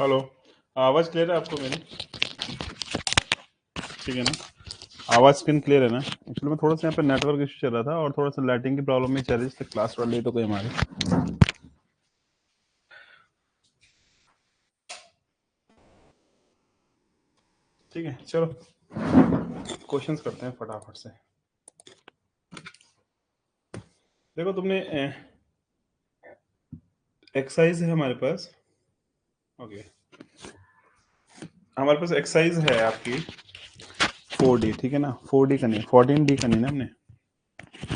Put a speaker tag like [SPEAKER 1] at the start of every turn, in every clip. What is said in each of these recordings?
[SPEAKER 1] Hello. आवाज़ clear है आपको मेरी? ठीक है ना? आवाज़ स्क्रीन क्लियर है ना? एक्चुअली में थोड़ा सा यहाँ पे नेटवर्क इशू चल रहा था और थोड़ा सा लाइटिंग की प्रॉब्लम भी चल रही थी, क्लास वाली तो कोई हमारी। ठीक है, चलो क्वेश्चंस करते हैं फटाफट से। देखो तुमने एक्सरसाइज है हमारे पास। ओके, हमारे पास एक्सरसाइज है आपकी 4D, ठीक है ना? 4D करनी है, 14D करनी है ना हमने।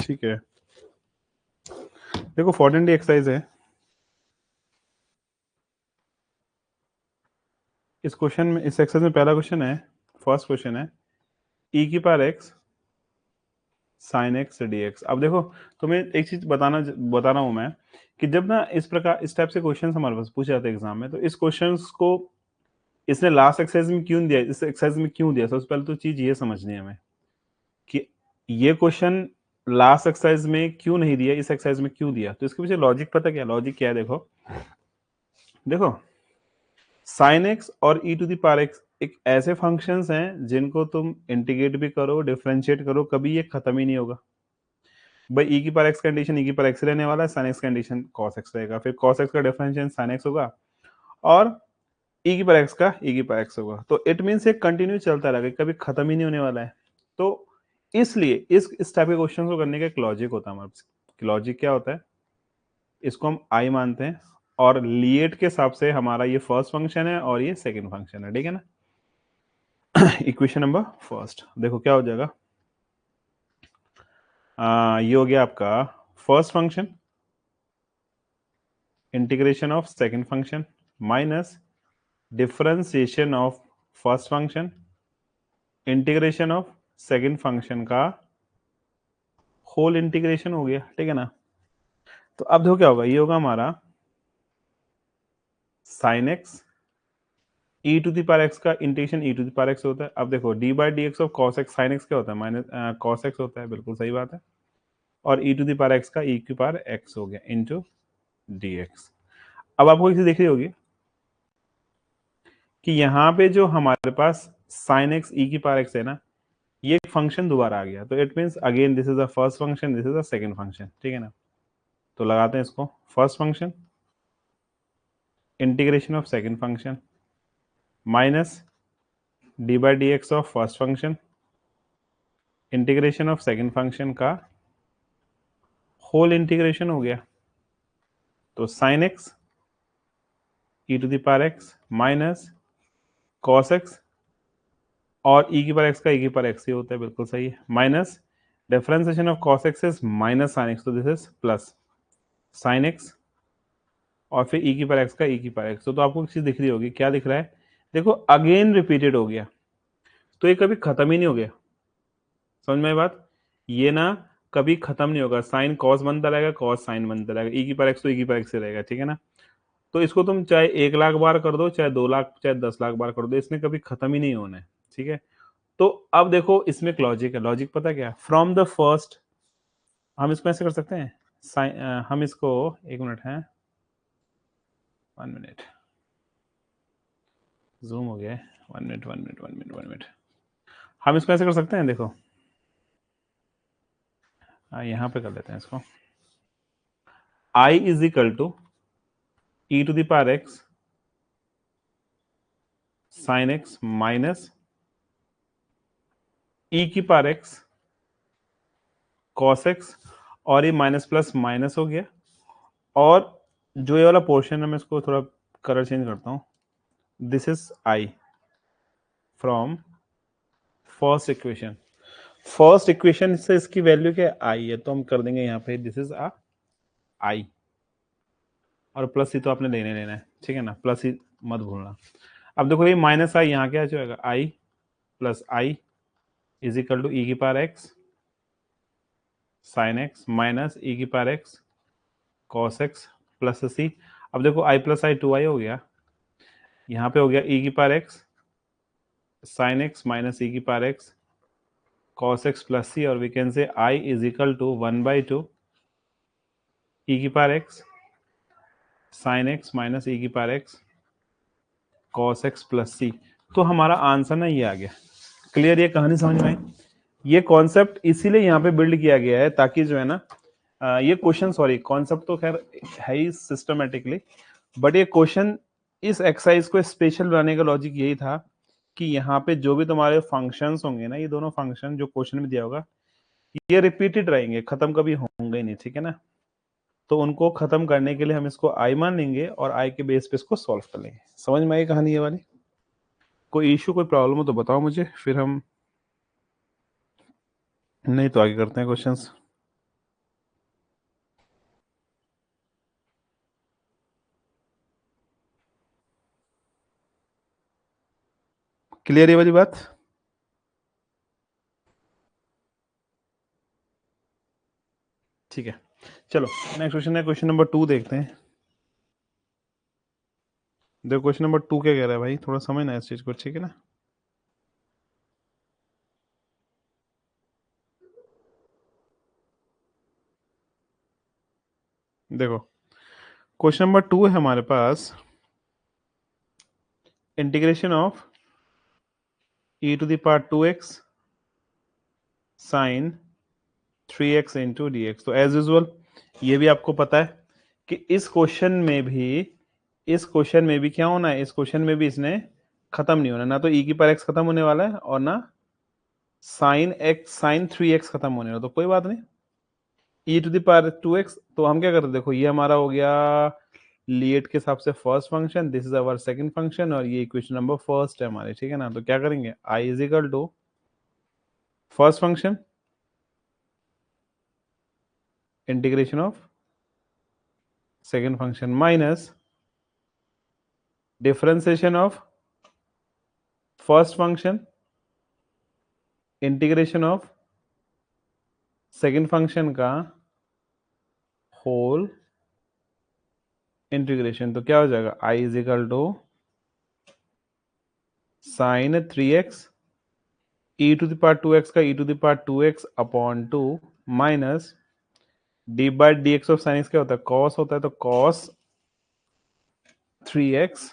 [SPEAKER 1] ठीक है, देखो 14D एक्सरसाइज है। इस क्वेश्चन में, इस एक्सरसाइज में पहला क्वेश्चन है, फर्स्ट क्वेश्चन है e की power x sign x d x. अब देखो, तुम्हें एक चीज बता रहा हूं मैं कि जब ना इस प्रकार इस टाइप से क्वेश्चन हमारे पास पूछे जाते हैं एग्जाम में, तो इस क्वेश्चन को इसने लास्ट एक्सरसाइज में क्यों दिया, इस एक्सरसाइज में क्यों दिया, सबसे पहले तो चीज ये समझनी है हमें कि ये क्वेश्चन लास्ट एक्सरसाइज में क्यों नहीं दिया, इस एक्सरसाइज में क्यों दिया। तो इसके पीछे लॉजिक पता क्या, लॉजिक क्या है? देखो देखो, साइन एक्स और ई टू द पावर एक्स एक ऐसे फंक्शंस हैं जिनको तुम इंटीग्रेट भी करो, डिफरेंशिएट करो, कभी ये खत्म ही नहीं होगा भाई। ई की पावर एक्स कंडीशन ई की पावर एक्स रहने वाला है, sine x condition cos x रहेगा, फिर कॉस एक्स का डिफरेंशिएशन साइन एक्स होगा, और ई की पावर एक्स का ई की पावर एक्स होगा। तो इट मीन्स ये कंटिन्यू चलता रहेगा, कभी खत्म ही नहीं होने वाला है। तो इसलिए इस टाइप के क्वेश्चन को करने का एक लॉजिक होता है हमारे पास। लॉजिक क्या होता है? इसको हम आई मानते हैं और लिएट के हिसाब से हमारा ये फर्स्ट फंक्शन है और ये सेकंड फंक्शन है, ठीक है ना? इक्वेशन नंबर फर्स्ट देखो क्या हो जाएगा। ये हो गया आपका first function integration of second function minus differentiation of first function integration of second function का होल इंटीग्रेशन हो गया, ठीक है ना? तो अब देखो क्या होगा, ये होगा हमारा sine x e to the power x का integration e to the power x होता है। अब देखो d by d x of cos x, sine x क्या होता है? माइनस कॉस एक्स होता है, बिल्कुल सही बात है। और ई टू द पावर एक्स का ई की पावर एक्स हो गया इंटू डी एक्स। अब आपको इसे दिख रही होगी कि यहाँ पे जो हमारे पास साइन एक्स ई की पावर एक्स है ना, ये फंक्शन दोबारा आ गया। तो it means again this is the first function, this is the second function, ठीक है ना? तो लगाते हैं इसको, first function integration of second function minus d by d x of first function integration of second function का whole integration हो गया। तो sine x e to the power x minus cos x, और ई की power x का e की power x ही होता है, बिल्कुल सही है, minus differentiation of cos x is minus sine x, तो this is plus sine x, और फिर ई की पावर एक्स का ई की पावर एक्स। तो आपको एक चीज दिख रही होगी, क्या दिख रहा है? देखो अगेन रिपीटेड हो गया, तो ये कभी खत्म ही नहीं हो गया। समझ में आई बात? ये ना कभी खत्म नहीं होगा, साइन कॉस बनता रहेगा, कॉस साइन बनता रहेगा, ई की पावर एक्स तो ई की पावर एक्स से रहेगा, ठीक है ना? तो इसको तुम चाहे 1 लाख बार कर दो, चाहे 2 लाख, चाहे 10 लाख बार कर दो, इसने कभी खत्म ही नहीं होना है, ठीक है? तो अब देखो इसमें एक लॉजिक है, लॉजिक पता क्या? फ्रॉम द फर्स्ट हम इसको ऐसे कर सकते हैं, हम इसको, एक मिनट है, 1 मिनट, जूम हो गया है, 1 मिनट 1 मिनट 1 मिनट 1 मिनट, हम इसको ऐसे कर सकते हैं, देखो यहाँ पे कर लेते हैं इसको, I is equal to e to the power x sine x minus e की पावर एक्स कॉस एक्स, और ये माइनस प्लस माइनस हो गया, और जो ये वाला पोर्शन है मैं इसको थोड़ा कलर चेंज करता हूँ, this is I from first equation. First equation से इसकी वैल्यू क्या है? आई है, तो हम कर देंगे यहाँ पे दिस इज आ आई, और प्लस ही तो आपने लेने लेना है, ठीक है ना? प्लस ही मत भूलना। अब देखो ये माइनस आई यहाँ क्या जाएगा, I plus I is equal to e की power x sine x minus e की power x cos x plus सी। अब देखो आई प्लस आई 2i हो गया, यहाँ पे हो गया ई की power x sine x minus e की power x cos x plus सी, और we can say I is equal to 1/2 e की power x sine x minus e की power x cos x plus सी। तो हमारा answer ना ये आ गया। क्लियर, ये कहानी समझ में आई? ये कॉन्सेप्ट इसीलिए यहाँ पे बिल्ड किया गया है ताकि जो है ना ये क्वेश्चन, सॉरी कॉन्सेप्ट तो खैर है ही सिस्टमेटिकली, बट ये क्वेश्चन इस एक्सरसाइज को स्पेशल बनाने का लॉजिक यही था कि यहाँ पे जो भी तुम्हारे फंक्शंस होंगे ना, ये दोनों फंक्शन जो क्वेश्चन में दिया होगा ये रिपीटेड रहेंगे, खत्म कभी होंगे ही नहीं, ठीक है ना। तो उनको खत्म करने के लिए हम इसको आई मान लेंगे और आई के बेस पे इसको सॉल्व कर लेंगे। समझ में आई कहानी ये वाली? कोई इशू, कोई प्रॉब्लम हो तो बताओ मुझे, फिर हम नहीं तो आगे करते हैं क्वेश्चंस। क्लियर ये वाली बात? ठीक है, चलो नेक्स्ट क्वेश्चन है, क्वेश्चन नंबर 2 देखते हैं। देखो क्वेश्चन नंबर 2 क्या कह रहा है भाई, थोड़ा समझना इस चीज को, ठीक है ना। देखो क्वेश्चन नंबर 2 है हमारे पास, integration of e to the power 2x sine 3x into d x. तो एज यूजल ये भी आपको पता है कि इस क्वेश्चन में भी क्या होना है, इस क्वेश्चन में भी इसने खत्म नहीं होना, ना तो e की पावर x खत्म होने वाला है और ना साइन 3x खत्म होने वाला, तो कोई बात नहीं, e to the power 2x। तो हम क्या करते हैं, देखो ये हमारा हो गया लिएट के हिसाब से first function, this is our second function, और ये इक्वेशन नंबर फर्स्ट है हमारे, ठीक है ना। तो क्या करेंगे, i is equal to first function integration of second function minus differentiation of first function integration of second function का होल इंटीग्रेशन। तो क्या हो जाएगा, i is equal to sine 3x e to the power 2x का e to the power 2x upon 2 minus d by d x of sine x क्या होता है, cos होता है, तो कॉस 3x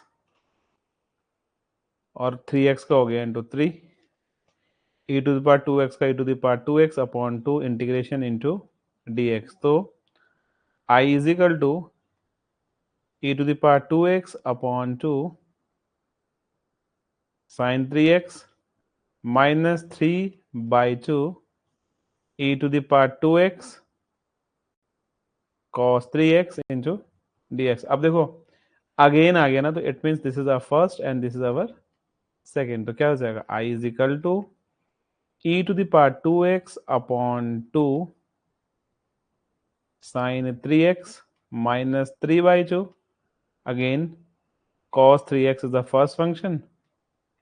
[SPEAKER 1] और 3x का हो गया into 3 e to the power 2x का e to the power 2x upon 2 integration into dx। तो i is equal to e to the power 2x upon 2 sine 3x minus 3 by 2 e to the power 2x cos 3x into dx। अब देखो again आ गया ना, तो it means this is our first and this is our second. तो क्या हो जाएगा, i is equal to e to the power 2x upon 2 sine 3x minus 3 by 2, again cos 3x is the first function,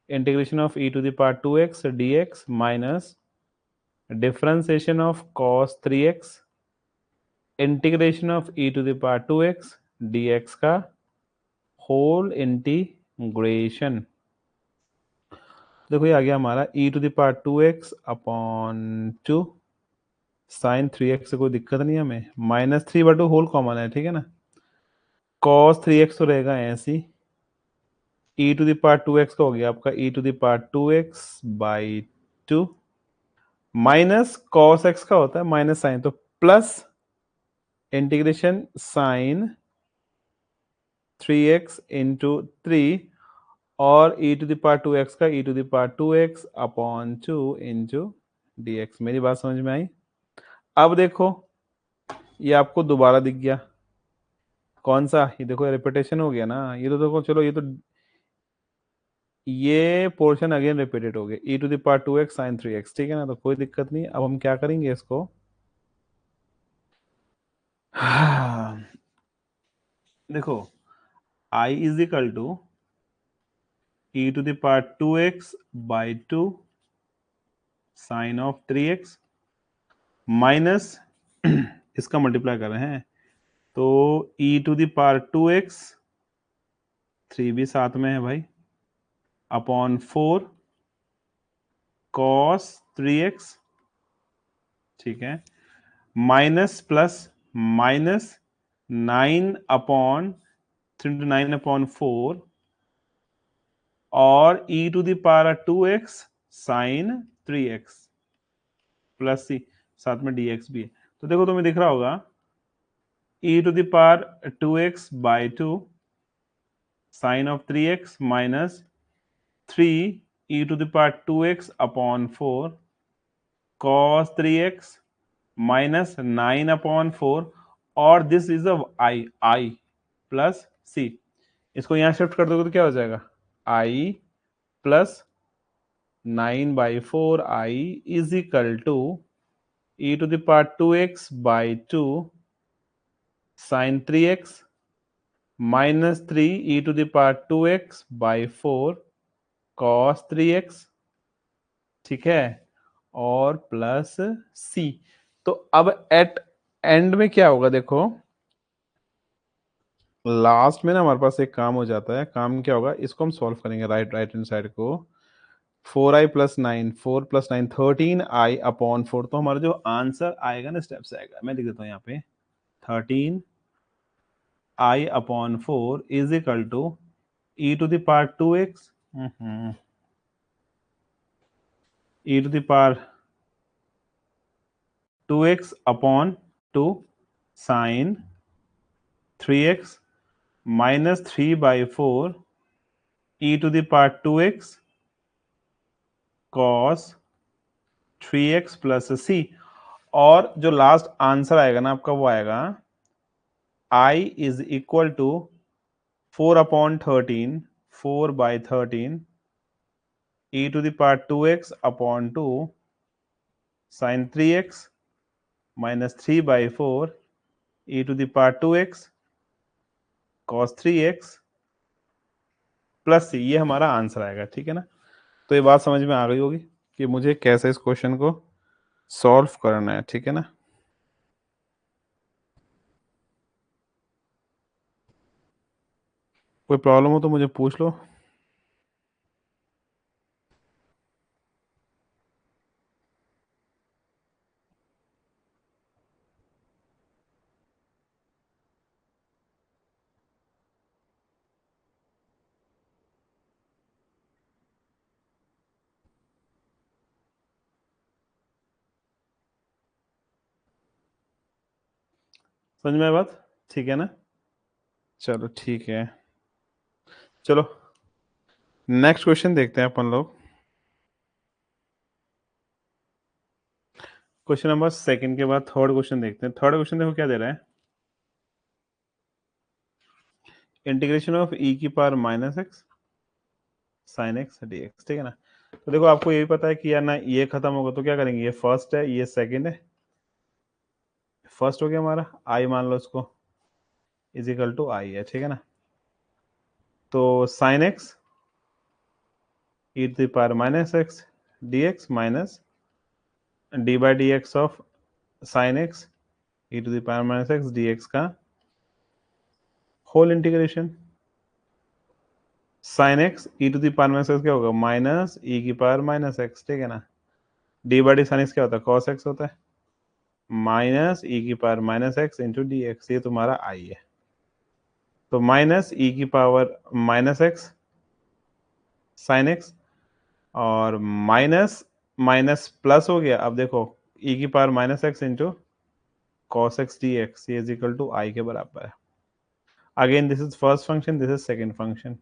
[SPEAKER 1] integration of e to the power 2x dx minus differentiation of cos 3x integration of e to the power 2x dx का whole integration। देखो ये आ गया हमारा e to the power 2x upon 2 sine 3x से कोई दिक्कत नहीं है हमें, माइनस 3/2 होल कॉमन है, ठीक है ना। cos 3x तो रहेगा ऐसी, e to the power 2x का हो गया आपका e to the power 2x by 2 minus cos x का होता है माइनस साइन, तो plus integration sine 3x into 3 और e to the power 2x का e to the power 2x upon 2 into dx। मेरी बात समझ में आई? अब देखो ये आपको दोबारा दिख गया, कौन सा, ये देखो रिपीटेशन हो गया ना, ये तो देखो, चलो ये पोर्शन अगेन रिपीटेड हो गया, e to the power 2x sine 3x, ठीक है ना। तो कोई दिक्कत नहीं, अब हम क्या करेंगे इसको देखो i is equal to e to the power 2x by 2 sine of 3x minus इसका मल्टीप्लाई कर रहे हैं, तो e to the power 2x 3 भी साथ में है भाई अपॉन 4 cos 3x, ठीक है, minus plus minus 9 upon 3 9 upon 4 और e to the power 2x sine 3x plus C, साथ में dx भी है। तो देखो तुम्हें दिख रहा होगा e to the power 2x by 2 sine of 3x minus 3 e to the power 2x upon 4 cos 3x minus 9 upon 4 और this is I plus C. इसको यहां शिफ्ट कर दोगे तो क्या हो जाएगा, I plus 9/4 I is equal to e to the power 2x by 2 sine 3x minus 3 e to the power 2x by 4 cos 3x, ठीक है, और प्लस सी। तो अब एट एंड में क्या होगा, देखो लास्ट में ना हमारे पास एक काम हो जाता है। काम क्या होगा, इसको हम सॉल्व करेंगे राइट हैंड साइड को। 4i plus 9, 4 plus 9 13i upon 4। तो हमारा जो आंसर आएगा ना स्टेप से आएगा, मैं लिख देता हूँ यहाँ पे 13i upon 4 is equal to e to the power 2x e to the power 2x upon 2 sine 3x minus 3/4 e to the power 2x cos 3x plus सी। और जो लास्ट आंसर आएगा ना आपका, वो आएगा i is equal to 4/13 4/13 e to the power 2x upon 2 sine 3x minus 3/4 e to the power 2x cos 3x plus C. ये हमारा answer आएगा, ठीक है ना। तो ये बात समझ में आ गई होगी कि मुझे कैसे इस क्वेश्चन को सॉल्व करना है, ठीक है ना। कोई प्रॉब्लम हो तो मुझे पूछ लो। समझ में आया बात, ठीक है ना। चलो ठीक है, चलो नेक्स्ट क्वेश्चन देखते हैं अपन लोग। क्वेश्चन नंबर सेकंड के बाद थर्ड क्वेश्चन देखते हैं। थर्ड क्वेश्चन देखो क्या दे रहा है, इंटीग्रेशन ऑफ e की power minus x sine x d x, ठीक है ना। तो देखो आपको ये भी पता है कि यार ना ये खत्म होगा तो क्या करेंगे, ये फर्स्ट है ये सेकंड है। फर्स्ट हो गया हमारा, आई मान लो इसको इज इक्वल टू आई है, ठीक है ना। तो sine x e to the power minus x d x minus d by d x of sine x e to the power minus x d x का whole integration. Sine x e to the power minus x क्या होगा, minus e की power minus x, ठीक है ना। D by d sine x क्या होता है, कॉस एक्स होता है, माइनस ई की power minus x into d x. ये तुम्हारा आई है। तो माइनस ई की power minus x sine x और माइनस माइनस प्लस हो गया। अब देखो ई की power minus x into cos x d x, ये इज इक्वल टू आई के बराबर है। Again this is first function, this is second function,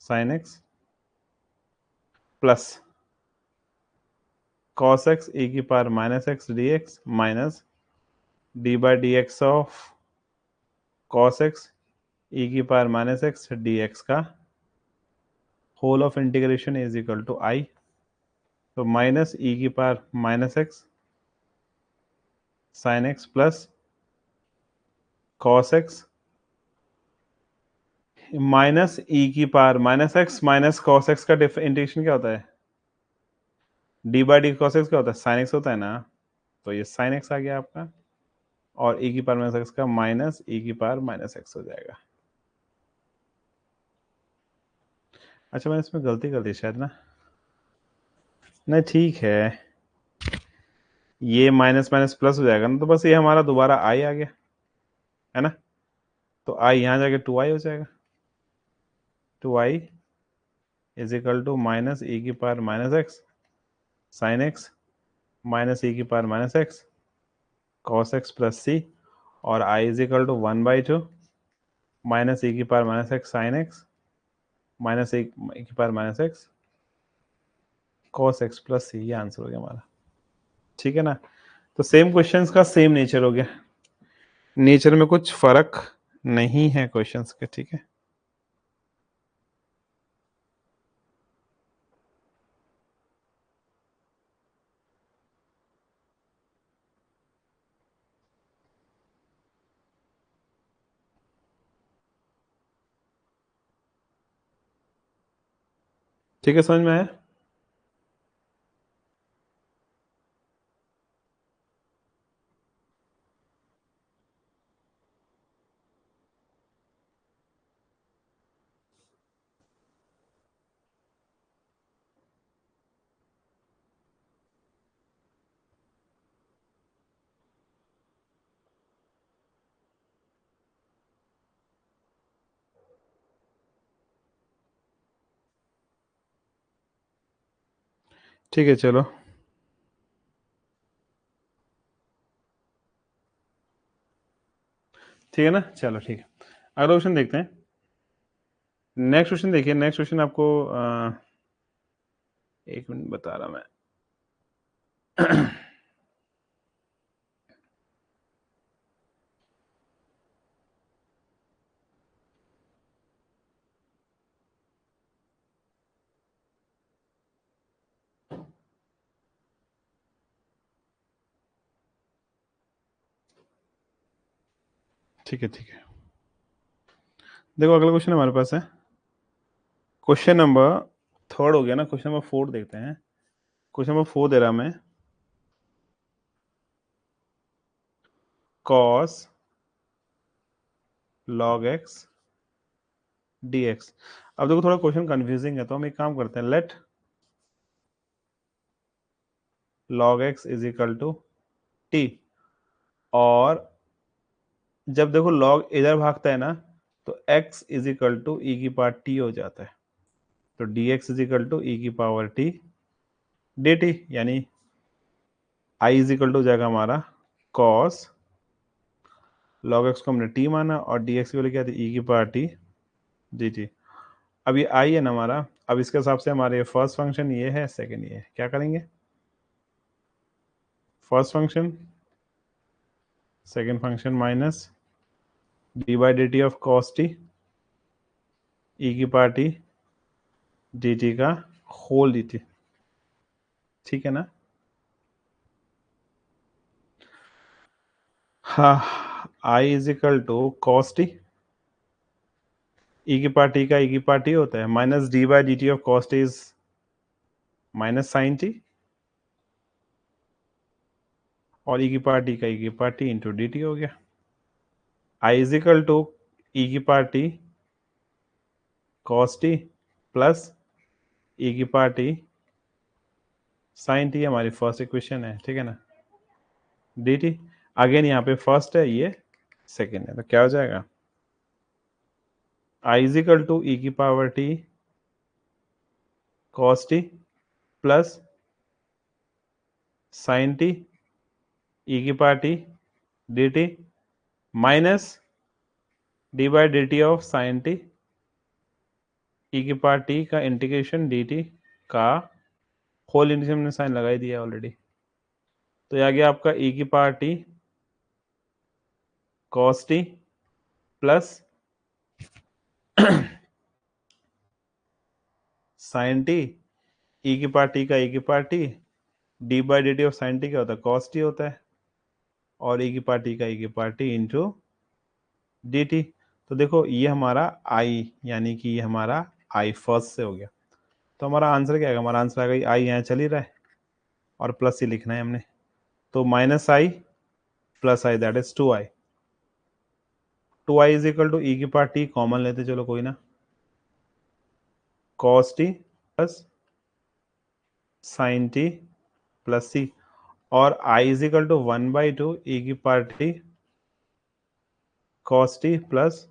[SPEAKER 1] sign x plus cos x e की power minus x d x minus d by d x of cos x e की power minus x d x का whole of integration is equal to I. तो minus e की power minus x sine x plus cos x minus e की power minus x minus cos x का integration क्या होता है, d by d cos x क्या होता है, साइन एक्स होता है ना। तो ये साइन एक्स आ गया आपका, और ई की पावर माइनस एक्स का माइनस ई की पावर माइनस एक्स हो जाएगा। अच्छा मैंने इसमें गलती कर दी शायद ना, नहीं ठीक है, ये माइनस माइनस प्लस हो जाएगा ना, तो बस ये हमारा दोबारा आई आ गया है ना। तो आई यहाँ जाके 2i हो जाएगा। 2i is equal to minus e की power minus x sine x minus e की power minus x cos x plus सी, और i is equal to 1/2 minus e की power minus x sine x minus e की power minus x cos x plus C. ये answer हो गया हमारा, ठीक है ना। तो सेम क्वेश्चंस का सेम नेचर हो गया, नेचर में कुछ फर्क नहीं है क्वेश्चंस के, ठीक है। ठीक है, समझ में आया। ठीक है, चलो। ठीक है ना, चलो ठीक है। अगला क्वेश्चन देखते हैं। नेक्स्ट क्वेश्चन देखिए, नेक्स्ट क्वेश्चन आपको एक मिनट बता रहा मैं। ठीक है, ठीक है। देखो अगला क्वेश्चन हमारे पास है, क्वेश्चन नंबर थर्ड हो गया ना, क्वेश्चन नंबर 4 देखते हैं। क्वेश्चन नंबर 4 दे रहा मैं, cos log x dx। अब देखो थोड़ा क्वेश्चन कंफ्यूजिंग है, तो हम एक काम करते हैं, let log x is equal to t, और जब देखो log इधर भागता है ना, तो x is equal to e की पावर t हो जाता है। तो dx is equal to e की पावर t dt, यानी i इज इक्वल टू हो जाएगा हमारा cos log x को हमने t माना, और dx की वैल्यू क्या थी, ई की पावर t dt। अब ये i है ना हमारा, अब इसके हिसाब से हमारे फर्स्ट फंक्शन ये है, सेकंड ये है, क्या करेंगे, first function second function minus d by d t of cos t e की पावर टी डी टी का होल डी टी, ठीक है ना। हाँ, I is equal to cos t, e की पावर टी का ई की पावर टी होता है, minus d by d t of cos t is minus sine t, और ई की पावर टी का ई की power t into d t हो गया। I is equal to e की power t cos t plus e की power t sine t, हमारी first equation है, ठीक है ना, डी टी। अगेन यहाँ पे फर्स्ट है, ये सेकेंड है, तो क्या हो जाएगा, I is equal to e की power t cos t plus sine t e की power t d t minus d by d t of sine t e की पावर टी का इंटीग्रेशन डी टी का whole integration हमने sine लगा ही दिया already. तो ये आ गया आपका ई की power t cos t plus sine t e की पावर टी का ई की power t D by d t of sine T क्या होता है, कॉस टी होता है, और ई की पावर टी का ई की power t into d T. तो देखो ये हमारा आई, यानी कि ये हमारा आई फर्स्ट से हो गया। तो हमारा आंसर क्या आएगा, हमारा आंसर आएगा आई यहाँ चल ही रहा है और प्लस ही लिखना है हमने, तो minus i plus i that is 2i। 2i is equal to e की पावर टी कॉमन लेते चलो कोई ना, cos t plus sine t plus सी, और i is equal to 1/2 e की power t cos t plus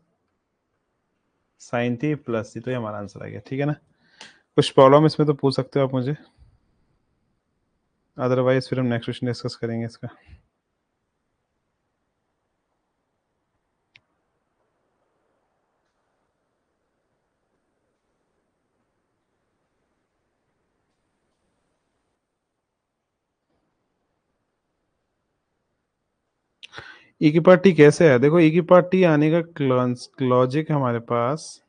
[SPEAKER 1] sine t plus t, तो ये हमारा आंसर आ गया। ठीक है ना, कुछ प्रॉब्लम इसमें तो पूछ सकते हो आप मुझे, अदरवाइज फिर हम नेक्स्ट क्वेश्चन डिस्कस करेंगे इसका। ई की पावर टी कैसे है, देखो ई की पावर टी आने का लॉजिक है हमारे पास,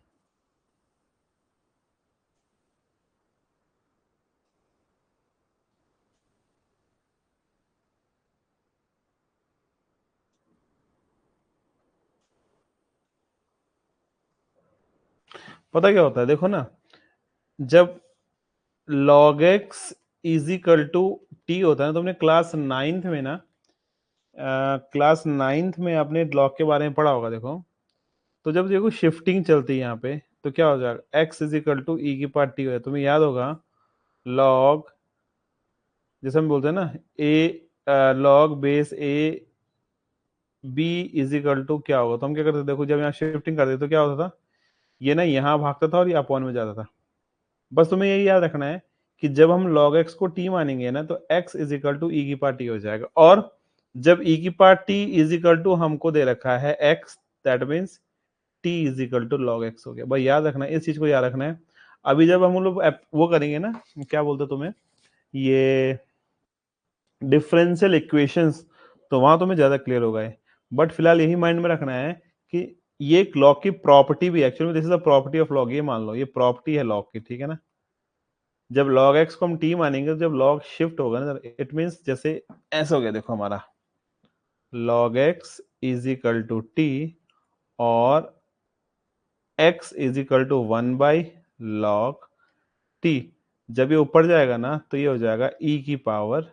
[SPEAKER 1] पता क्या होता है, देखो ना, जब log x is equal to t होता है ना, तुमने क्लास नाइन्थ में ना, क्लास नाइन्थ में आपने लॉग के बारे में पढ़ा होगा। देखो, तो जब देखो शिफ्टिंग चलती है यहाँ पे, तो क्या हो जाएगा, x इजिकल टू ई की पावर टी हो जाए, तुम्हें याद होगा लॉग, जैसे हम बोलते हैं ना, a log base a b is equal to क्या होगा, तो हम क्या करते थे, देखो जब यहाँ शिफ्टिंग करते थे तो क्या होता था, ये ना यहाँ भागता था और ये अपॉन में जाता था। बस तुम्हें यही याद रखना है कि जब हम log x को t मानेंगे ना, तो x is equal to e की पावर टी हो जाएगा, और जब e की पावर टी इज इक्वल टू हमको दे रखा है x, that means t is equal to log x हो गया। भाई याद रखना है, इस चीज को याद रखना है। अभी जब हम लोग वो करेंगे ना, क्या बोलते तुम्हें, ये डिफरेंशियल इक्वेशंस, तो वहां तुम्हें ज्यादा क्लियर होगा ये। बट फिलहाल यही माइंड में रखना है कि ये एक लॉग की प्रॉपर्टी भी, actually this is the property of log, ये मान लो ये प्रॉपर्टी है लॉग की। ठीक है ना, जब log x को हम t मानेंगे, तो जब log शिफ्ट होगा ना, इट मींस जैसे ऐसा हो गया, देखो हमारा log x is equal to t, और x is equal to 1/log t। जब ये ऊपर जाएगा ना, तो ये हो जाएगा e की पावर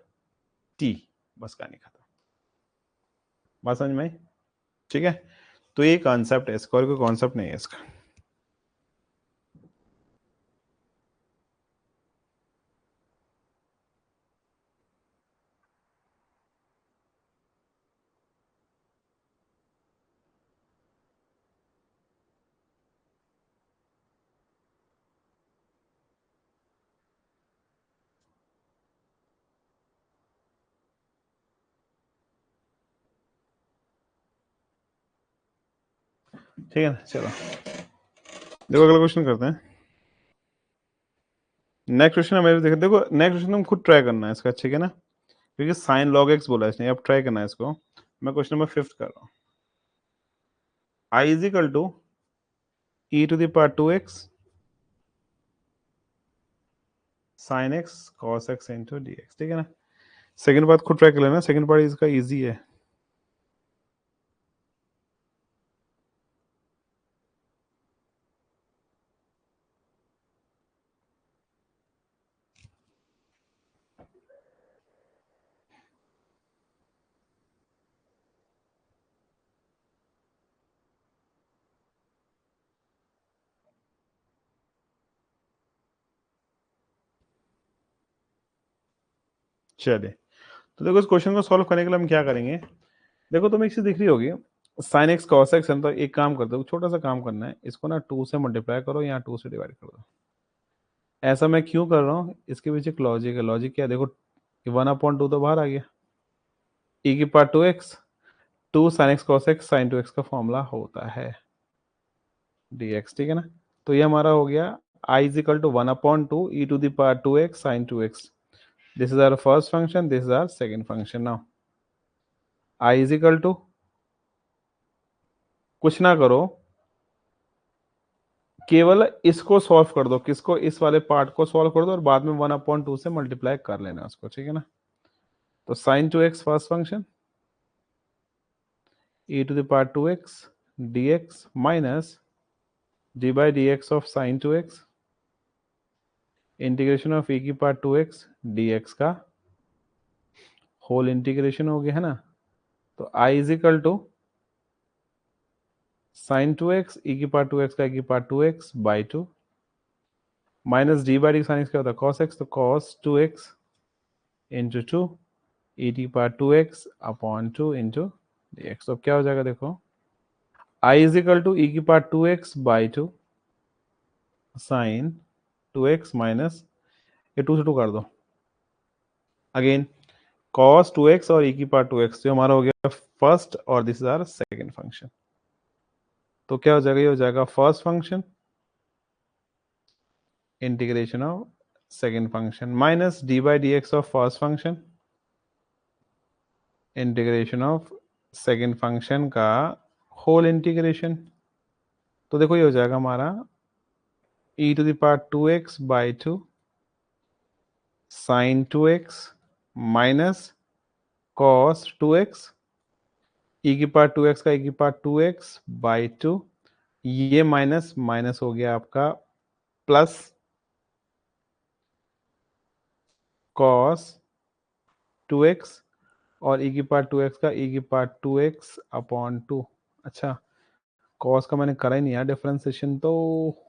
[SPEAKER 1] t। बस कहानी खत्म, बात समझ में आई? ठीक है, तो ये कॉन्सेप्ट है इसका, और कोई कॉन्सेप्ट नहीं है इसका। ठीक है ना, चलो देखो अगला क्वेश्चन करते हैं। नेक्स्ट क्वेश्चन हमें देखो, नेक्स्ट क्वेश्चन हम खुद ट्राई करना है इसका, ठीक है ना, क्योंकि साइन log x बोला है इसने, अब ट्राई करना है इसको। मैं क्वेश्चन नंबर 5 कर रहा हूँ। I is equal to e to the power 2x sin x cos x into dx। ठीक है ना, सेकंड पार्ट खुद ट्राई कर लेना, सेकंड पार्ट इसका इजी है। चलिए, तो देखो इस क्वेश्चन को सॉल्व करने के लिए हम क्या करेंगे, देखो तुम्हें एक चीज दिख रही होगी, साइन एक्स कॉस एक्स है, तो एक काम कर दो, छोटा सा काम करना है, इसको ना 2 से मल्टीप्लाई करो, यहाँ 2 से डिवाइड कर दो। ऐसा मैं क्यों कर रहा हूँ, इसके पीछे एक लॉजिक है। लॉजिक क्या है, देखो 1/2 तो बाहर आ गया, e की power 2x, 2 sin x cos x sin 2x का फॉर्मूला होता है dx। ठीक है ना, तो ये हमारा हो गया I is equal to 1/2 e to the power 2x sin 2x। This is our first function, this is our second function. Now I is equal to, कुछ ना करो, केवल इसको सॉल्व कर दो, किसको, इस वाले पार्ट को सॉल्व कर दो, और बाद में 1/2 से मल्टीप्लाई कर लेना उसको। ठीक है ना, तो sin 2x first function, e to the power 2x dx minus d by dx of sin 2x integration of e की पावर 2x dx का होल इंटीग्रेशन हो गया है ना। तो I is equal to sine 2x e की power 2x का e की power 2x by 2 minus d by d sine x क्या होता है, cos x, तो cos 2x इंटू 2 e की power 2x upon 2 into dx। तो क्या हो जाएगा, देखो I is equal to e की power 2x by 2 sine 2x minus, ये 2 से 2 कर दो, अगेन cos 2x और e की पावर 2x, जो हमारा हो गया फर्स्ट और this is our second function. तो क्या हो जाएगा, ये हो जाएगा first function integration of second function minus d by d x of first function integration of second function का होल इंटीग्रेशन। तो देखो ये हो जाएगा हमारा e to the power 2x by 2 sine 2x minus cos 2x, e की power 2x का e की पावर 2x बाई 2, ये माइनस माइनस हो गया आपका प्लस cos 2x और e की पावर 2x का e की पावर 2x अपॉन 2। अच्छा, cos का मैंने करा ही नहीं यार डिफरेंशिएशन, तो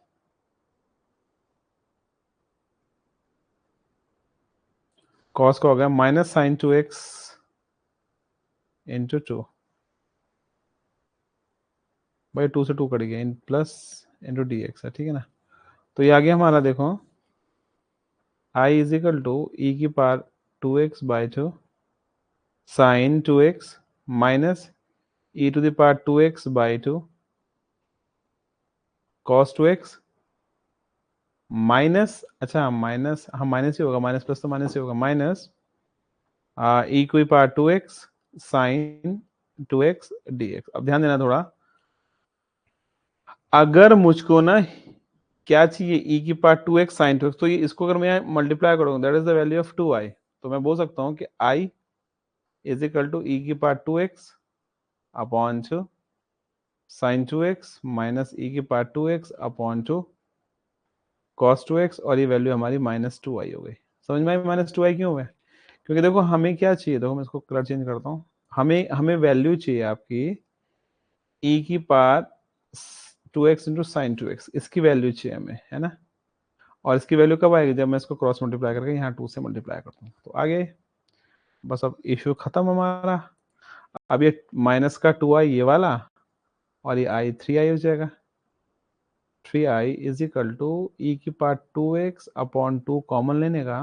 [SPEAKER 1] cos का हो गया माइनस साइन 2x इंटू 2 भाई, 2 से 2 कट गया, in plus into d x है, ठीक है ना। तो ये आ गया हमारा, देखो i is equal to e की power 2x by 2 sine 2x minus e to the power 2x by 2 cos 2x minus, अच्छा माइनस, हाँ माइनस ही होगा, माइनस प्लस तो माइनस ही होगा, माइनस e की power 2x sine 2x dx। अब ध्यान देना थोड़ा, अगर मुझको ना क्या चाहिए, e की पावर 2x साइन 2x, तो ये इसको अगर मैं मल्टीप्लाई करूंगा that is the value of 2i, तो मैं बोल सकता हूँ कि i is equal to e की power 2x upon 2 sine 2x minus e की power 2x upon 2 cos 2x, और ये वैल्यू हमारी माइनस 2i हो गई। समझ में आई माइनस 2i क्यों हुआ है? क्योंकि देखो हमें क्या चाहिए, देखो मैं इसको कलर चेंज करता हूँ, हमें हमें वैल्यू चाहिए आपकी e की power 2x into sine 2x, इसकी वैल्यू चाहिए हमें, है ना। और इसकी वैल्यू कब आएगी, जब मैं इसको क्रॉस मल्टीप्लाई करके यहाँ 2 से मल्टीप्लाई करता हूँ, तो आगे बस अब इशू खत्म हमारा। अब ये माइनस का 2i ये वाला, और ये i 3i हो जाएगा, 3i is equal to e की पावर 2x अपॉन 2 कॉमन लेने का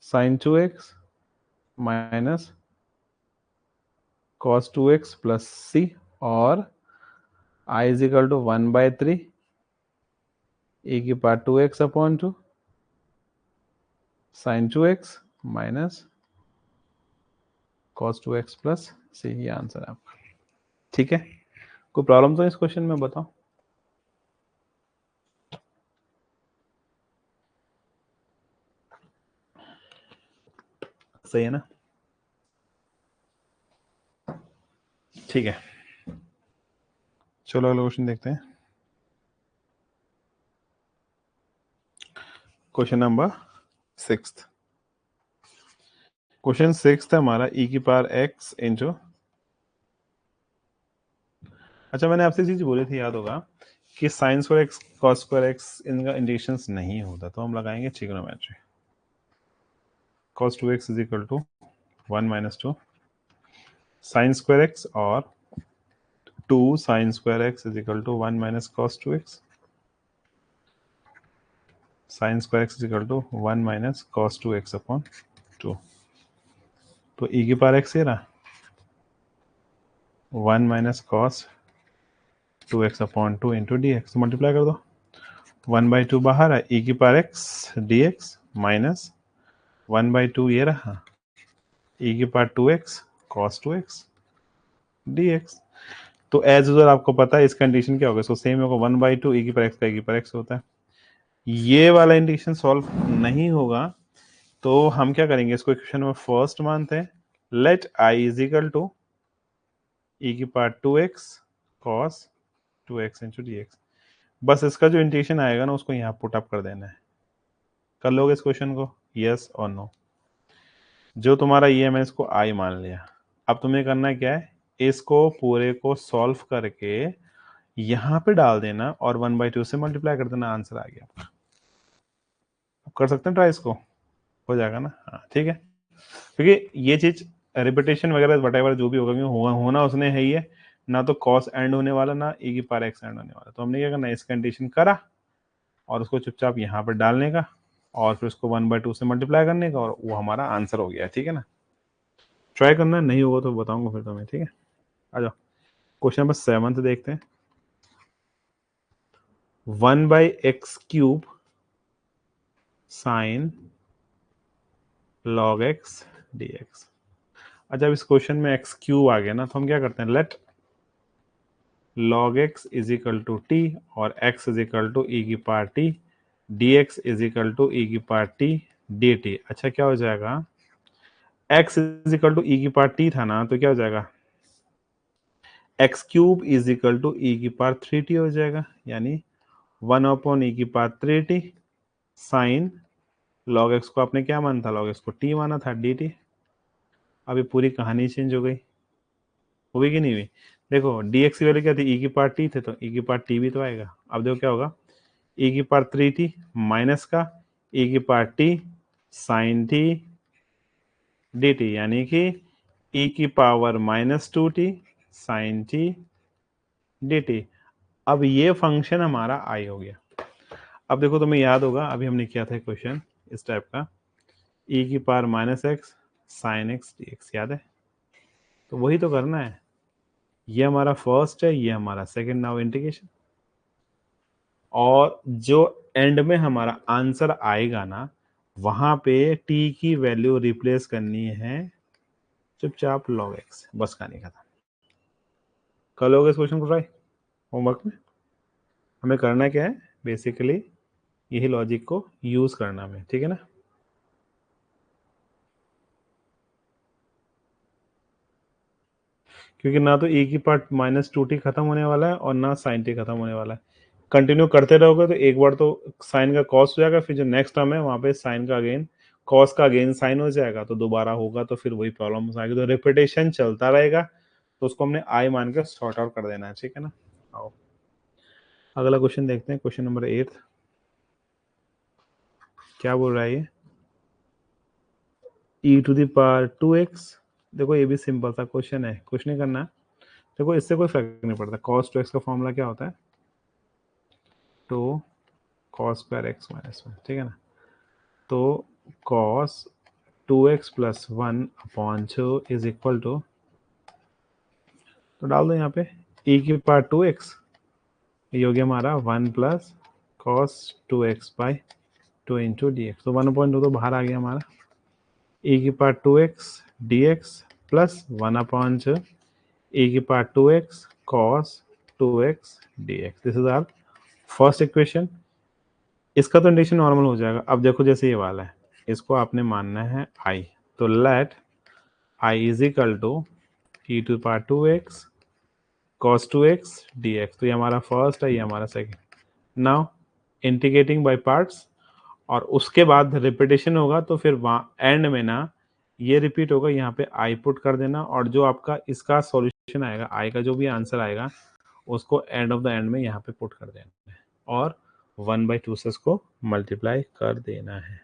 [SPEAKER 1] sine 2x minus cos 2x plus c, और i is equal to 1/3 e की power 2x upon 2 sine 2x minus cos 2x plus c, ये answer है आपका। ठीक है, कोई प्रॉब्लम तो इस क्वेश्चन में बताओ। सही है ना, ठीक है, चलो अगला क्वेश्चन देखते हैं। क्वेश्चन नंबर 6, क्वेश्चन 6 है हमारा e की पावर x इंटू, अच्छा मैंने आपसे चीज बोली थी, याद होगा कि sine square x cos square x इनका इंडिकेशंस नहीं होता, तो हम लगाएंगे trigonometry. cos 2x is equal to 1 minus 2 sine square x, और 2 sine square x is equal to 1 minus cos 2x, sine square x is equal to 1 minus cos 2x upon 2। तो e की power x ये रहा 1 minus cos 2x upon 2 into d x, multiply कर दो, 1/2 बाहर है, e की power x dx minus 1/2 ये रहा e की power 2x cos 2x dx। तो एज यूजल आपको पता है इस कंडीशन क्या होगा, सो सेम होगा 1/2 e की पावर x का e की पावर x होता है। ये वाला इंडिकेशन सॉल्व नहीं होगा तो हम क्या करेंगे, इसको इक्वेशन में फर्स्ट मानते हैं, let i is equal to e की power 2x cos 2x into dx। बस इसका जो इंडिकेशन आएगा ना उसको यहाँ पुट अप कर देना है। कर लोगे इस क्वेश्चन को, यस और नो? जो तुम्हारा ये है मैं इसको i मान लिया। अब तुम्हें करना क्या है, इसको पूरे को सॉल्व करके यहां पे डाल देना और 1/2 से मल्टीप्लाई कर देना, आंसर आ गया। कर सकते हैं ट्राई, इसको हो जाएगा ना। हाँ ठीक है, क्योंकि ये चीज रिपीटेशन वगैरह वट एवर जो भी होगा, क्योंकि होना उसने है ही है, ना तो कॉस एंड होने वाला ना ई की पावर एक्स एंड होने वाला। तो हमने क्या करना है, इस कंडीशन करा और उसको चुपचाप यहाँ पर डालने का और फिर उसको 1/2 से मल्टीप्लाई करने का और वो हमारा आंसर हो गया। ठीक है ना, ट्राई करना, नहीं होगा तो बताऊंगा फिर तुम्हें। ठीक है, आ जाओ क्वेश्चन नंबर 7 देखते हैं। 1/x³ sign log x dx। अच्छा, अब इस क्वेश्चन में x³ आ गया ना, तो हम क्या करते हैं, let log x is equal to t और x is equal to e की power t, dx is equal to e की पावर टी dt। अच्छा, क्या हो जाएगा, x is equal to e की पावर टी था ना, तो क्या हो जाएगा, x³ is equal to e की पावर 3t हो जाएगा, यानी 1/e की power 3t sign log x को आपने क्या माना था, log x को t माना था, dt। अभी पूरी कहानी चेंज हो गई, हुई कि नहीं हुई। देखो dx की वैल्यू क्या थी, ई की पावर टी थे, तो ई की पावर टी भी तो आएगा। अब देखो क्या होगा, ई की पावर 3t माइनस का ई की power t sine t dt, यानी कि ई की power -2t sign t dt। अब ये फंक्शन हमारा आई हो गया। अब देखो तुम्हें याद होगा, अभी हमने किया था क्वेश्चन इस टाइप का, ई की power -x sine x dx, याद है। तो वही तो करना है, ये हमारा फर्स्ट है, ये हमारा सेकंड, नाउ इंटीग्रेशन। और जो एंड में हमारा आंसर आएगा ना, वहां पे t की वैल्यू रिप्लेस करनी है चुपचाप log x, बस कहानी खत्म। कर लोगे इस क्वेश्चन को ट्राई होमवर्क में। हमें करना क्या है, बेसिकली यही लॉजिक को यूज करना हमें, ठीक है ना। क्योंकि ना तो e की पार्ट -2t खत्म होने वाला है और ना sin t खत्म होने वाला है। कंटिन्यू करते रहोगे तो एक बार तो साइन का कॉस हो जाएगा, फिर जो नेक्स्ट टर्म है वहां पे साइन का अगेन कॉस का अगेन साइन हो जाएगा, तो दोबारा होगा तो फिर वही प्रॉब्लम आएगी। तो रिपीटेशन चलता रहेगा, तो उसको हमने आई मान के सॉर्ट आउट कर देना है, ठीक है ना। आओ अगला क्वेश्चन देखते हैं, क्वेश्चन नंबर 8। क्या बोल रहा है ये, e⁻²x। देखो ये भी सिंपल सा क्वेश्चन है, कुछ नहीं करना। देखो इससे कोई फर्क नहीं पड़ता, cos 2x का फॉर्मूला क्या होता है, 2 cos² x - 1, ठीक है ना। तो cos 2x + 1/2 is equal to, तो डाल दो यहाँ पे e की पावर 2x, ये हो गया हमारा 1 + cos 2x/2 इंटू dx। तो 1/2 तो बाहर आ गया हमारा, e की power 2x dx plus 1/2 e की power 2x cos 2x dx। This is our first equation. इसका तो इंटीग्रेशन नॉर्मल हो जाएगा। अब देखो जैसे ये वाला है, इसको आपने मानना है i, तो let i is equal to e⁻²x cos 2x dx। तो ये हमारा फर्स्ट है, ये हमारा second. Now integrating by parts, और उसके बाद रिपीटेशन होगा, तो फिर वहाँ एंड में ना ये रिपीट होगा, यहाँ पे आई पुट कर देना, और जो आपका इसका सॉल्यूशन आएगा, आई का जो भी आंसर आएगा, उसको एंड ऑफ द एंड में यहाँ पे पुट कर देना है और 1/2 से इसको मल्टीप्लाई कर देना है।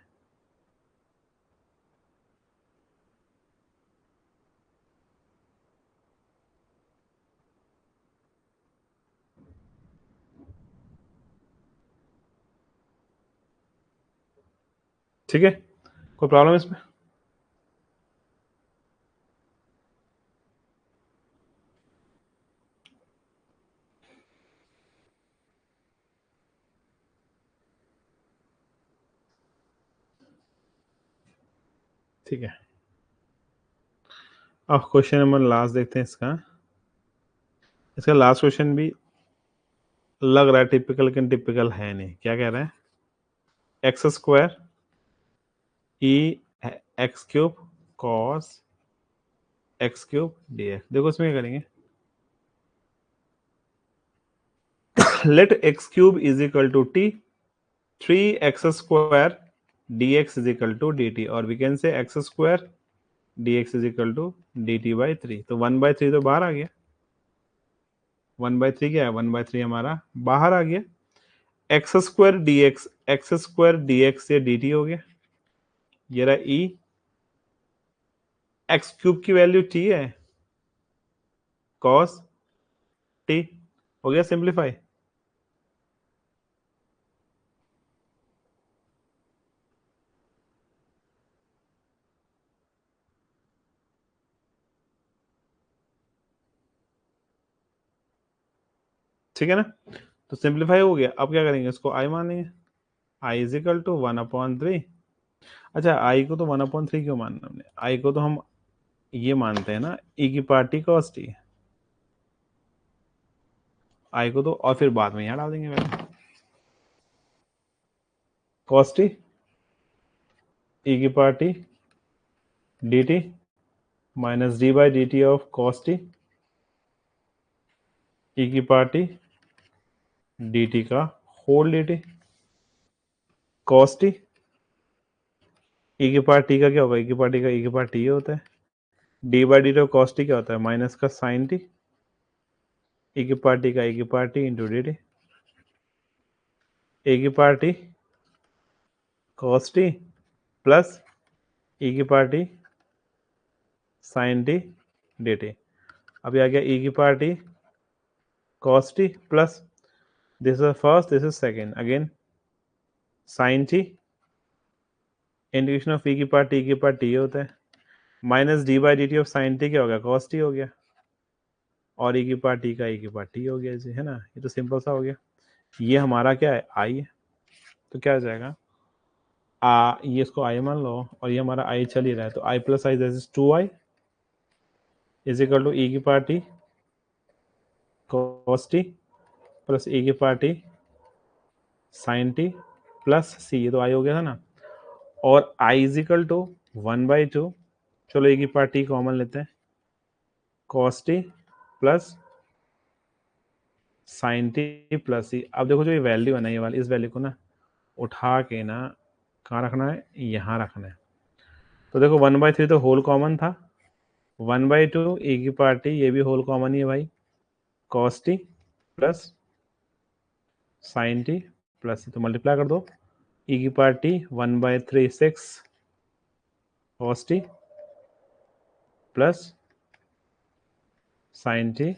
[SPEAKER 1] ठीक है, कोई प्रॉब्लम इसमें। ठीक है, अब क्वेश्चन नंबर लास्ट देखते हैं इसका। इसका लास्ट क्वेश्चन भी लग रहा है टिपिकल, लेकिन टिपिकल है नहीं। क्या कह रहा है, x² e x³ cos x³ dx। देखो इसमें क्या करेंगे, let x³ is equal to t, 3x² dx is equal to dt, और we can say x² dx is equal to dt/3। तो 1/3 तो बाहर आ गया, 1/3 क्या है, 1/3 हमारा बाहर आ गया। x² dx, x² dx से dt हो गया, ये रहा e, x³ की वैल्यू t है, cos टी हो गया सिंप्लीफाई। ठीक है ना, तो सिंप्लीफाई हो गया। अब क्या करेंगे, इसको आई मान लेंगे, आई इज इक्वल टू 1/3। अच्छा, आई को तो 1/3 क्यों मानना हमने, आई को तो हम ये मानते हैं ना, ई की पावर टी कॉस टी, आई को तो, और फिर बाद में यहाँ डाल देंगे वैल्यू, कॉस टी ई की power t d t minus d by d t of cos t e की पावर टी डी टी का whole d t, cos t e की पावर टी का क्या होगा, ई की पावर टी का e की पावर टी होता है, d by d t of cos T क्या होता है, माइनस का साइन टी, ई की पावर टी का ई की power t into d t, e की power t cos t plus e की power t sine t d t. अब ये आ गया ई की power t cos t plus this is first, this is second, again sin t integration of e की power t की power t होता है, minus d by d t of sine T क्या हो गया, cos t हो गया, और e की पावर t का e की पावर t हो गया जी, है ना, ये तो सिंपल सा हो गया। ये हमारा क्या है, i है, तो क्या हो जाएगा, ये इसको i मान लो, और ये हमारा i चल ही रहा है, तो i plus I this is 2i is equal to e की power t cos t plus e की power t sine t plus c, ये तो i हो गया था ना, और i इज इक्वल टू 1/2, चलो एक ही पार्ट टी कॉमन लेते हैं, cos t plus sine t plus सी। अब देखो जो ये वैल्यू है ना, ये वाली, इस वैल्यू को ना उठा के ना कहाँ रखना है, यहाँ रखना है। तो देखो 1/3 तो होल कॉमन था, 1/2 ए की पार्ट टी, ये भी होल कॉमन ही है भाई, cos t plus sine t plus सी, तो मल्टीप्लाई कर दो, ई की part t 1/3 6 cos t plus sine t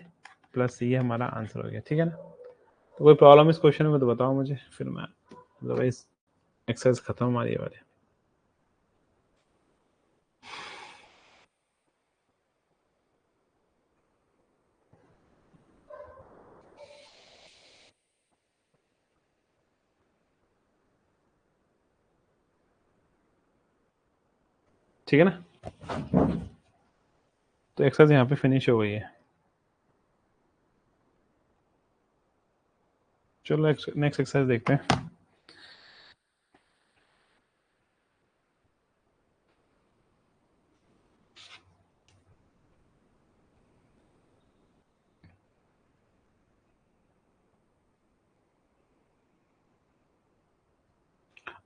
[SPEAKER 1] plus ये हमारा आंसर हो गया। ठीक है ना, तो कोई प्रॉब्लम इस क्वेश्चन में तो बताओ मुझे, फिर मैं अदरवाइज एक्सरसाइज खत्म हमारी ये वाली। ठीक है ना, तो एक्सरसाइज यहाँ पे फिनिश हो गई है। चलो नेक्स्ट एक्सरसाइज देखते हैं।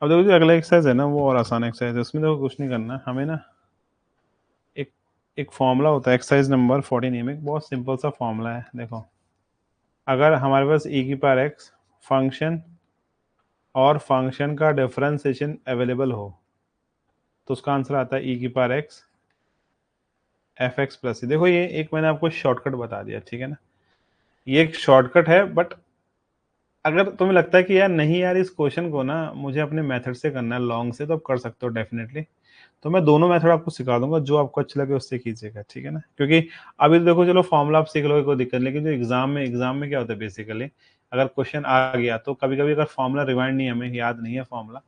[SPEAKER 1] अब देखो जो अगला एक्सरसाइज है ना, वो और आसान एक्सरसाइज है, उसमें देखो कुछ नहीं करना हमें ना, एक एक फॉर्मूला होता है एक्सरसाइज नंबर 14 में, बहुत सिंपल सा फॉर्मूला है। देखो अगर हमारे पास e की पावर x फंक्शन और फंक्शन का डिफरेंशिएशन अवेलेबल हो, तो उसका आंसर आता है e की power x f x plus c. देखो ये एक मैंने आपको शॉर्टकट बता दिया, ठीक है ना, ये एक शॉर्टकट है, बट अगर तुम्हें लगता है कि यार नहीं यार इस क्वेश्चन को ना मुझे अपने मेथड से करना है, लॉन्ग से, तो आप कर सकते हो डेफिनेटली। तो मैं दोनों मेथड आपको सिखा दूंगा, जो आपको अच्छा लगे उससे कीजिएगा, ठीक है ना, क्योंकि अभी तो देखो चलो फॉर्मूला आप सीख लोगे कोई दिक्कत नहीं, लेकिन जो एग्जाम में क्या होता है बेसिकली, अगर क्वेश्चन आ गया तो कभी कभी अगर फॉर्मूला रिवाइंड नहीं, हमें याद नहीं है फॉर्मूला,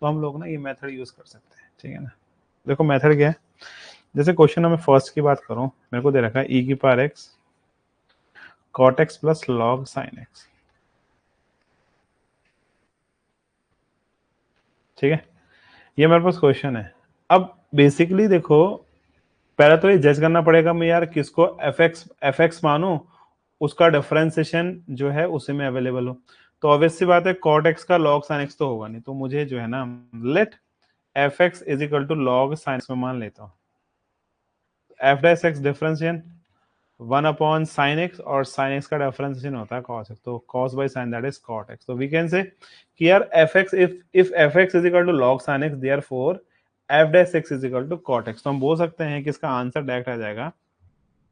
[SPEAKER 1] तो हम लोग ना ये मेथड यूज कर सकते हैं। ठीक है ना, देखो मेथड क्या है, जैसे क्वेश्चन नंबर फर्स्ट की बात करूं, मेरे को दे रखा है e की power x cot x plus log sin x। ठीक है, ये मेरे पास क्वेश्चन है। अब बेसिकली देखो, पहले तो ये जज करना पड़ेगा मैं यार किसको एफ एक्स मानूं, उसका डिफरेंशिएशन जो है उसी में अवेलेबल हो। तो ऑब्वियस सी बात है cot x का log sin x तो होगा नहीं, तो मुझे जो है ना let f x is equal to log sin x में मान लेता हूँ, f dash x differentiation 1/sin x, और sin x का डिफरेंशिएशन होता है cos x, तो cos by sin that is cot x। तो वी कैन से कि यार f x, if f x is equal to log sin x, therefore f dash x is equal to cot x। तो हम बोल सकते हैं कि इसका आंसर डायरेक्ट आ जाएगा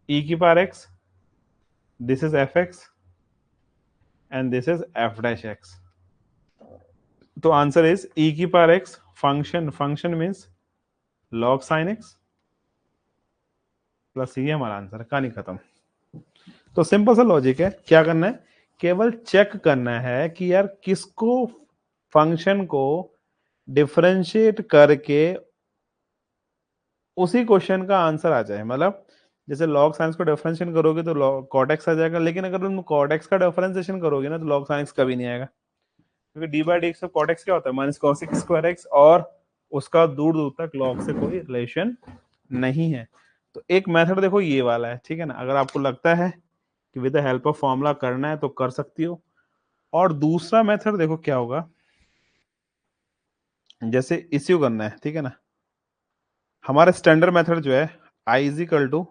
[SPEAKER 1] e की power x, this is F x and this is F dash x. तो आंसर इज e की power x function, function means log sin x plus ये हमारा आंसर, कहानी खत्म। तो सिंपल सा लॉजिक है, क्या करना है, केवल चेक करना है कि यार किसको, फंक्शन को डिफरेंशिएट करके उसी क्वेश्चन का आंसर आ जाए। मतलब जैसे log साइंस को डिफरेंशिएट करोगे तो cot x आ जाएगा, लेकिन अगर तुम cot x का डिफरेंशिएशन करोगे ना तो log sin x कभी नहीं आएगा, क्योंकि D by d x of cot x क्या होता है, minus cos x square x, और उसका दूर दूर तक log से कोई रिलेशन नहीं है। तो एक मेथड देखो ये वाला है, ठीक है ना, अगर आपको लगता है कि with the help of formula करना है तो कर सकती हो। और दूसरा मेथड देखो क्या होगा, जैसे इश्यू करना है, ठीक है ना, हमारा स्टैंडर्ड मेथड जो है I is equal to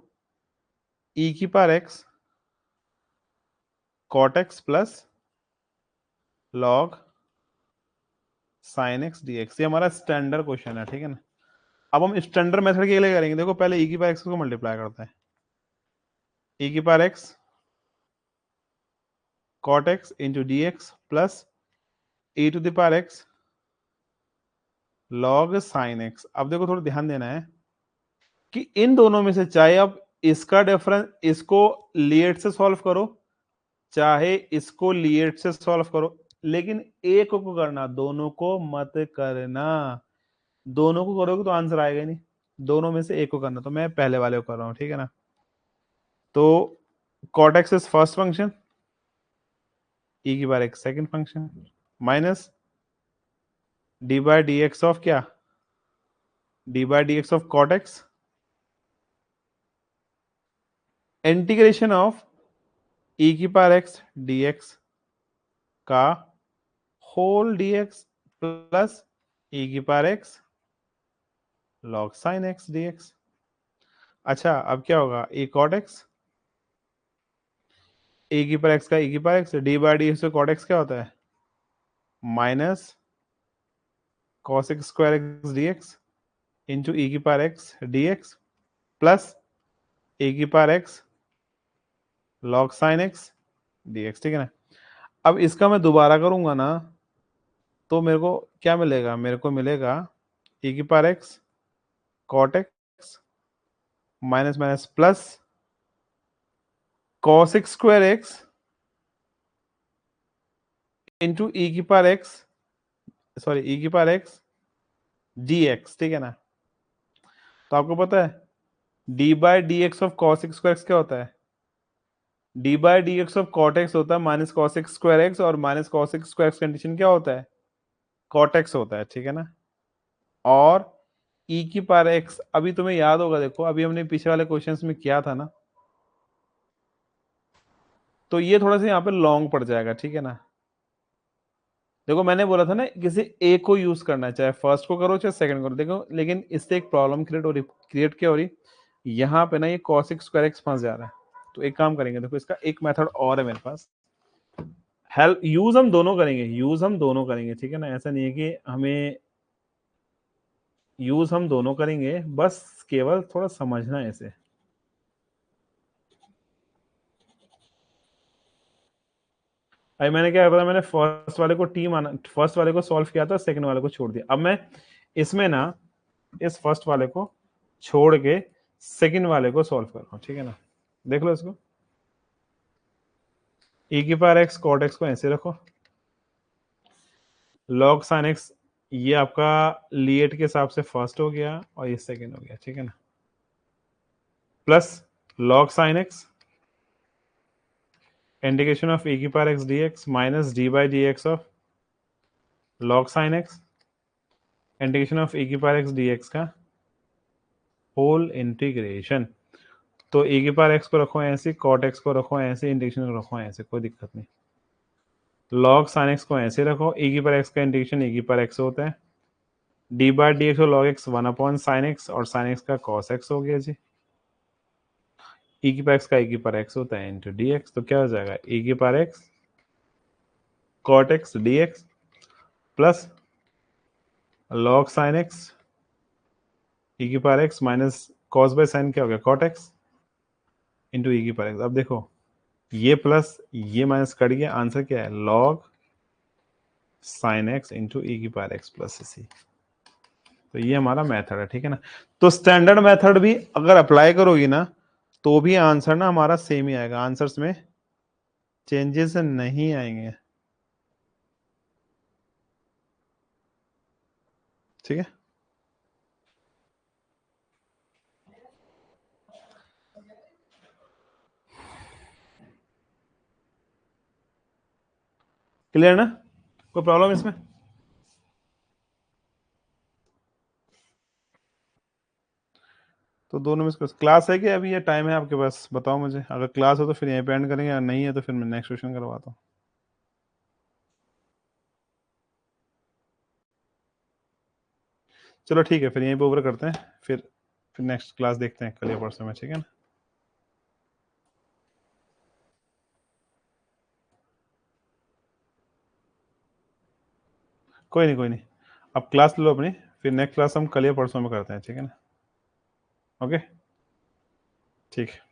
[SPEAKER 1] e की power x cot x plus log sine x d x, ये हमारा स्टैंडर्ड क्वेश्चन है, ठीक है ना। अब हम स्टैंडर्ड मेथड के लिए करेंगे, देखो पहले ई की पावर एक्स को मल्टीप्लाई करते हैं, ई की power x cot x into d x plus e to the power x log sine x. अब देखो थोड़ा ध्यान देना है कि इन दोनों में से चाहे आप इसका डिफरेंस, इसको लीएट से सॉल्व करो, चाहे इसको लीएट से सॉल्व करो, लेकिन एक को करना, दोनों को मत करना। दोनों को करोगे तो आंसर आएगा ही नहीं, दोनों में से एक को करना। तो मैं पहले वाले को कर रहा हूं, ठीक है ना। तो cot x is first function, e की बार x second function, minus d by d x of क्या, d by d x of cot x integration of e की पावर x dx का होल dx प्लस e की power x log sin x dx। अच्छा अब क्या होगा, e cot x, e की power x का e की power x, D by d x cot x क्या होता है, minus cos x square x dx into e की power x dx plus e की power x log sin x dx, ठीक है ना। अब इसका मैं दोबारा करूंगा ना तो मेरे को क्या मिलेगा, मेरे को मिलेगा e की power x cot x minus minus plus cos x square x into e की पावर x, सॉरी e की पावर x dx, ठीक है ना। तो आपको पता है d by d x of cos x square x क्या होता है, d by d x of cot x होता है minus cos x square x, और minus cos x square x condition क्या होता है, cot x होता है, ठीक है ना। और e की पावर x, अभी तुम्हें याद होगा, देखो अभी हमने पीछे वाले क्वेश्चंस में किया था ना, तो ये थोड़ा सा यहाँ पे लॉन्ग पड़ जाएगा, ठीक है ना। देखो मैंने बोला था ना किसी एक को यूज करना है, चाहे फर्स्ट को करो चाहे सेकंड करो, देखो लेकिन इससे एक प्रॉब्लम क्रिएट क्या हो रही, यहाँ पे ना ये cos x स्क्वायर x फंस जा रहा है। तो एक काम करेंगे, देखो इसका एक मेथड और है मेरे पास, हेल्प यूज हम दोनों करेंगे, यूज हम दोनों करेंगे, ठीक है ना। ऐसा नहीं है कि हमें, यूज हम दोनों करेंगे, बस केवल थोड़ा समझना है इसे। अभी मैंने क्या पता, मैंने फर्स्ट वाले को फर्स्ट वाले को सॉल्व किया था, सेकंड वाले को छोड़ दिया। अब मैं इसमें ना इस फर्स्ट वाले को छोड़ के सेकंड वाले को सॉल्व कर रहा हूं, ठीक है ना। देख लो इसको, e की पावर x cot x को ऐसे रखो, log sin x ये आपका लीएट के हिसाब से फर्स्ट हो गया और ये सेकंड हो गया, ठीक है ना, plus log sin x integration of e की power x dx minus d by d x of log sin x integration of e की पावर x dx का होल इंटीग्रेशन। तो e की पावर x को रखो ऐसे, cot x को रखो ऐसे, इंटीग्रेशन को रखो ऐसे, कोई दिक्कत नहीं। log sin x को ऐसे रखो, e की पावर x का इंटीग्रेशन e की पावर x होता है, d बाई डी एक्स और log x 1/sin x, और sin x का cos x हो गया जी, e की पावर x का e की पावर x होता है इंटू dx। तो क्या हो जाएगा, e की power x cot x dx plus log sin x e की power x minus cos by sin क्या हो गया, cot x इंटू e की पावर x। अब देखो ये प्लस ये माइनस कट गया, आंसर क्या है, लॉग साइन एक्स इंटू ई की पावर एक्स प्लस सी। तो ये हमारा मेथड है, ठीक है ना। तो स्टैंडर्ड मेथड भी अगर अप्लाई करोगी ना तो भी आंसर ना हमारा सेम ही आएगा, आंसर्स में चेंजेस नहीं आएंगे, ठीक है। क्लियर ना, कोई प्रॉब्लम इसमें? तो दोनों में क्लास है कि अभी ये टाइम है आपके पास, बताओ मुझे। अगर क्लास हो तो फिर यहीं पे एंड करेंगे, अगर नहीं है तो फिर मैं नेक्स्ट क्वेश्चन करवाता हूँ। चलो ठीक है, फिर यहीं पे ओवर करते हैं, फिर नेक्स्ट क्लास देखते हैं कल या परसों में, ठीक है ना। कोई नहीं, कोई नहीं, अब क्लास लो अपनी, फिर नेक्स्ट क्लास हम कल या परसों में करते हैं, ठीक है ना। ओके, ठीक है।